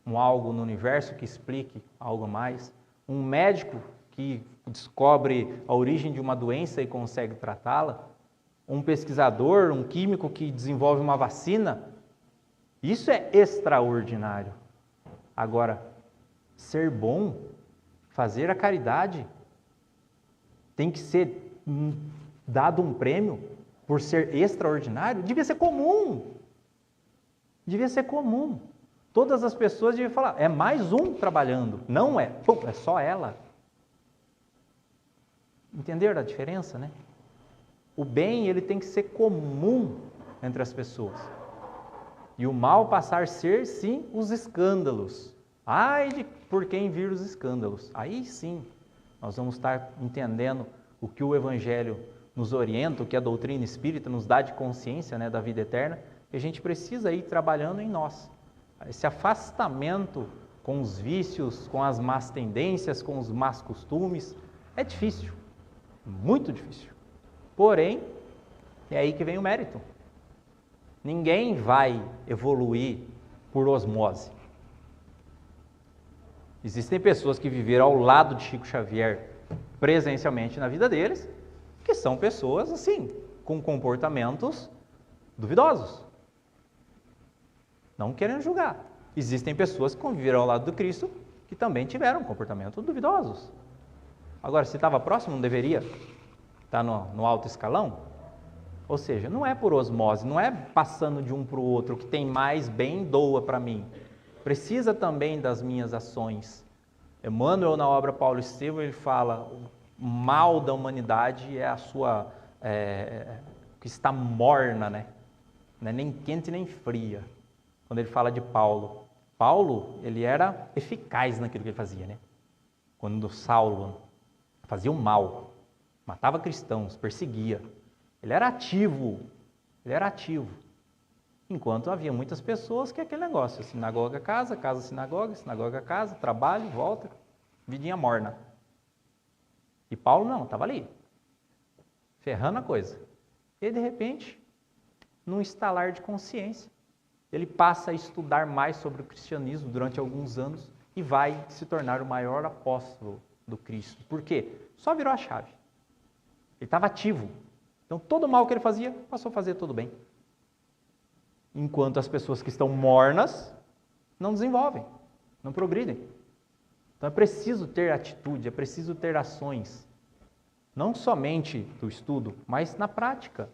algo no universo que explique algo a mais, um médico que descobre a origem de uma doença e consegue tratá-la, um pesquisador, um químico que desenvolve uma vacina, isso é extraordinário. Agora, ser bom, fazer a caridade, tem que ser dado um prêmio por ser extraordinário? Devia ser comum. Devia ser comum. Todas as pessoas deviam falar, é mais um trabalhando. Não é, é só ela. Entenderam a diferença, né? O bem, ele tem que ser comum entre as pessoas. E o mal passar a ser, sim, os escândalos. Ai de por quem vir os escândalos. Aí sim, nós vamos estar entendendo o que o Evangelho nos orienta, o que a doutrina espírita nos dá de consciência, né, da vida eterna, e a gente precisa ir trabalhando em nós. Esse afastamento com os vícios, com as más tendências, com os más costumes, é difícil, muito difícil. Porém, é aí que vem o mérito. Ninguém vai evoluir por osmose. Existem pessoas que viveram ao lado de Chico Xavier presencialmente na vida deles, que são pessoas, assim, com comportamentos duvidosos. Não querendo julgar. Existem pessoas que conviveram ao lado do Cristo que também tiveram comportamentos duvidosos. Agora, se estava próximo, não deveria estar no alto escalão? Ou seja, não é por osmose, não é passando de um para o outro, que tem mais bem, doa para mim. Precisa também das minhas ações. Emmanuel, na obra Paulo Estevam, ele fala, o mal da humanidade é a sua, que está morna, né? Não é nem quente nem fria. Quando ele fala de Paulo. Paulo, ele era eficaz naquilo que ele fazia, né? Quando Saulo fazia o mal, matava cristãos, perseguia. Ele era ativo, Enquanto havia muitas pessoas que aquele negócio, sinagoga, casa, sinagoga, casa, trabalho, volta, vidinha morna. E Paulo não, estava ali, ferrando a coisa. E de repente, num estalar de consciência, ele passa a estudar mais sobre o cristianismo durante alguns anos e vai se tornar o maior apóstolo do Cristo. Por quê? Só virou a chave. Ele estava ativo. Então, todo o mal que ele fazia, passou a fazer tudo bem. Enquanto as pessoas que estão mornas não desenvolvem, não progridem. Então é preciso ter atitude, é preciso ter ações. Não somente do estudo, mas na prática.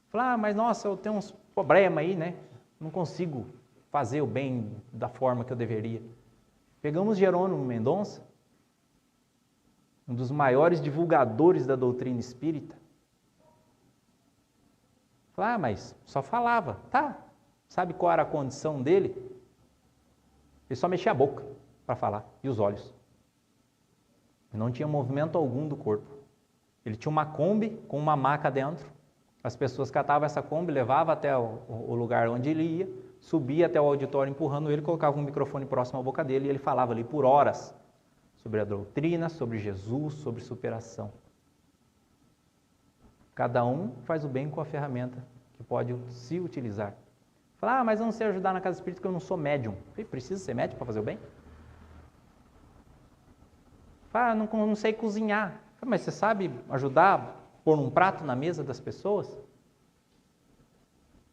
Falar, mas nossa, eu tenho uns problemas aí, né? Não consigo fazer o bem da forma que eu deveria. Pegamos Jerônimo Mendonça, um dos maiores divulgadores da doutrina espírita. Falar, mas só falava. Tá, sabe qual era a condição dele? Ele só mexia a boca. para falar, e os olhos. Não tinha movimento algum do corpo. Ele tinha uma Kombi com uma maca dentro. As pessoas catavam essa Kombi, levavam até o lugar onde ele ia, subia até o auditório empurrando ele, colocava um microfone próximo à boca dele e ele falava ali por horas sobre a doutrina, sobre Jesus, sobre superação. Cada um faz o bem com a ferramenta que pode se utilizar. Fala, mas eu não sei ajudar na casa espírita porque eu não sou médium. Precisa ser médium para fazer o bem? Fala, não sei cozinhar. Mas você sabe ajudar a pôr um prato na mesa das pessoas?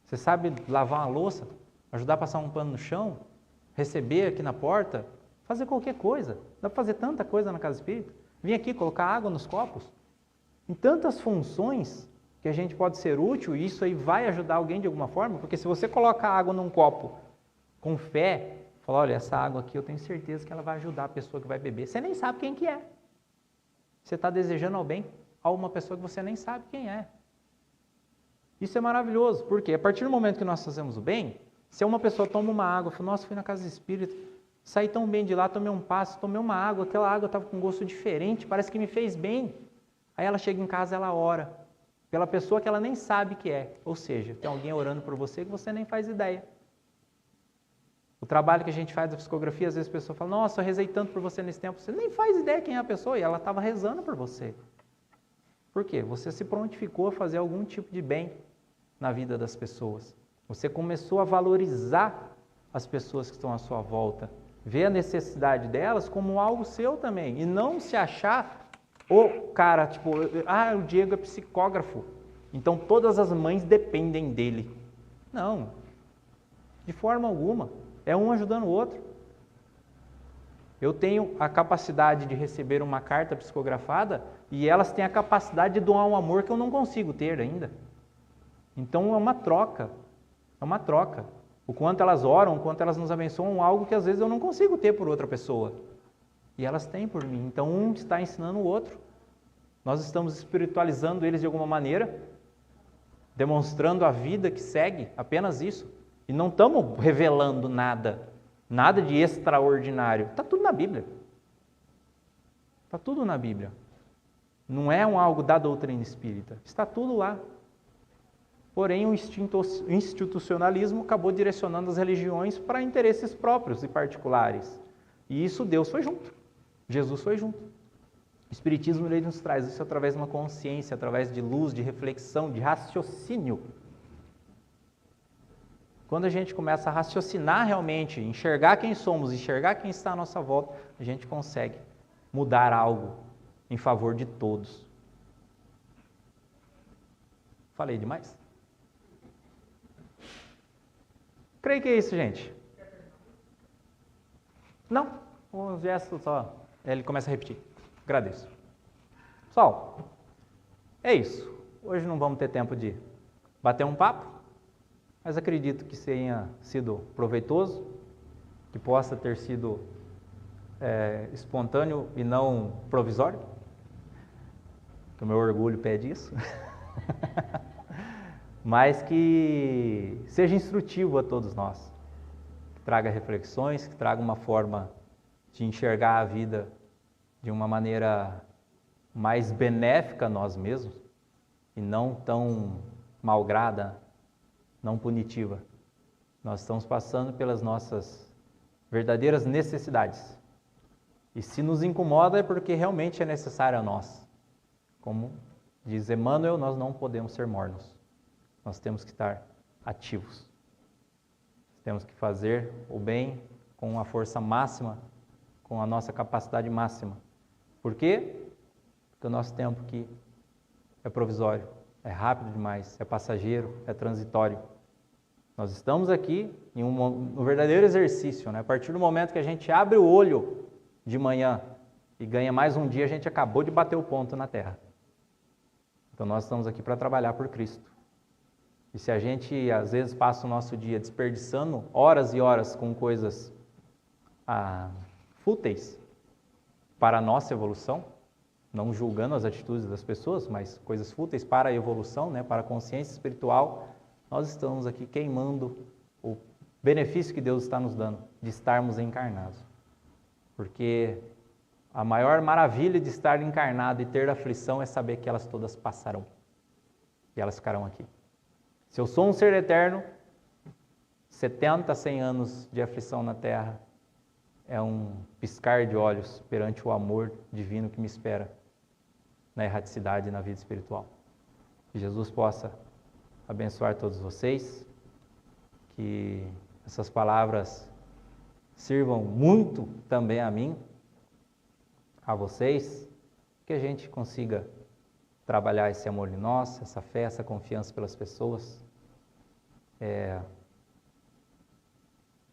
Você sabe lavar uma louça? Ajudar a passar um pano no chão? Receber aqui na porta? Fazer qualquer coisa. Dá para fazer tanta coisa na casa espírita. Vir aqui colocar água nos copos. Em tantas funções que a gente pode ser útil, e isso aí vai ajudar alguém de alguma forma, porque se você coloca água num copo com fé, fala, olha, essa água aqui eu tenho certeza que ela vai ajudar a pessoa que vai beber. Você nem sabe quem que é. Você está desejando ao bem a uma pessoa que você nem sabe quem é. Isso é maravilhoso, porque a partir do momento que nós fazemos o bem, se uma pessoa toma uma água, fala, nossa, fui na casa espírita, saí tão bem de lá, tomei um passe, tomei uma água, aquela água estava com um gosto diferente, parece que me fez bem. Aí ela chega em casa, ela ora pela pessoa que ela nem sabe que é. Ou seja, tem alguém orando por você que você nem faz ideia. O trabalho que a gente faz da psicografia, às vezes a pessoa fala, nossa, eu rezei tanto por você nesse tempo. Você nem faz ideia quem é a pessoa e ela estava rezando por você. Por quê? Você se prontificou a fazer algum tipo de bem na vida das pessoas. Você começou a valorizar as pessoas que estão à sua volta. Ver a necessidade delas como algo seu também. E não se achar... O cara, tipo, o Diego é psicógrafo, então todas as mães dependem dele. Não, de forma alguma, é um ajudando o outro. Eu tenho a capacidade de receber uma carta psicografada e elas têm a capacidade de doar um amor que eu não consigo ter ainda. Então é uma troca, O quanto elas oram, o quanto elas nos abençoam, algo que às vezes eu não consigo ter por outra pessoa. E elas têm por mim. Então, um está ensinando o outro. Nós estamos espiritualizando eles de alguma maneira, demonstrando a vida que segue, apenas isso. E não estamos revelando nada de extraordinário. Está tudo na Bíblia. Está tudo na Bíblia. Não é algo da doutrina espírita. Está tudo lá. Porém, o institucionalismo acabou direcionando as religiões para interesses próprios e particulares. E isso Deus foi junto. Jesus foi junto. O Espiritismo ele nos traz isso através de uma consciência, através de luz, de reflexão, de raciocínio. Quando a gente começa a raciocinar realmente, enxergar quem somos, enxergar quem está à nossa volta, a gente consegue mudar algo em favor de todos. Falei demais? Creio que é isso, gente. Não, um gesto só. Ele começa a repetir. Agradeço. Pessoal, é isso. Hoje não vamos ter tempo de bater um papo, mas acredito que tenha sido proveitoso, que possa ter sido espontâneo e não provisório, que o meu orgulho pede isso, mas que seja instrutivo a todos nós, que traga reflexões, que traga uma forma de enxergar a vida de uma maneira mais benéfica a nós mesmos e não tão malgrada, não punitiva. Nós estamos passando pelas nossas verdadeiras necessidades. E se nos incomoda é porque realmente é necessário a nós. Como diz Emmanuel, nós não podemos ser mornos. Nós temos que estar ativos. Temos que fazer o bem com a força máxima, com a nossa capacidade máxima. Por quê? Porque o nosso tempo aqui é provisório, é rápido demais, é passageiro, é transitório. Nós estamos aqui em um verdadeiro exercício, né? A partir do momento que a gente abre o olho de manhã e ganha mais um dia, a gente acabou de bater o ponto na Terra. Então nós estamos aqui para trabalhar por Cristo. E se a gente às vezes passa o nosso dia desperdiçando horas e horas com coisas fúteis para a nossa evolução, não julgando as atitudes das pessoas, mas coisas fúteis para a evolução, né, para a consciência espiritual, nós estamos aqui queimando o benefício que Deus está nos dando de estarmos encarnados. Porque a maior maravilha de estar encarnado e ter aflição é saber que elas todas passarão. E elas ficarão aqui. Se eu sou um ser eterno, 70, 100 anos de aflição na Terra é um piscar de olhos perante o amor divino que me espera na erraticidade e na vida espiritual. Que Jesus possa abençoar todos vocês, que essas palavras sirvam muito também a mim, a vocês, que a gente consiga trabalhar esse amor em nós, essa fé, essa confiança pelas pessoas.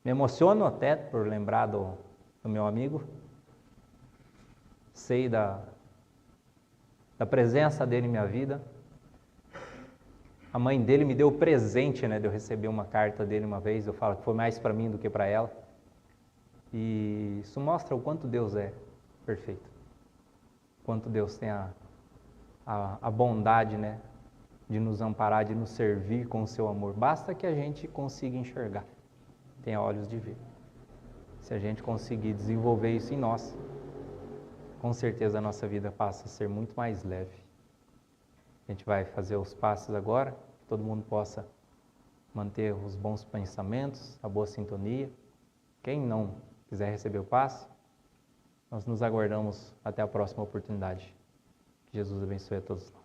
Me emociono até por lembrar do meu amigo, sei da presença dele em minha vida. A mãe dele me deu o presente, né, de eu receber uma carta dele uma vez, eu falo que foi mais para mim do que para ela. E isso mostra o quanto Deus é perfeito, quanto Deus tem a bondade, né, de nos amparar, de nos servir com o seu amor. Basta que a gente consiga enxergar, tenha olhos de ver. Se a gente conseguir desenvolver isso em nós, com certeza a nossa vida passa a ser muito mais leve. A gente vai fazer os passos agora, que todo mundo possa manter os bons pensamentos, a boa sintonia. Quem não quiser receber o passe, nós nos aguardamos até a próxima oportunidade. Que Jesus abençoe a todos nós.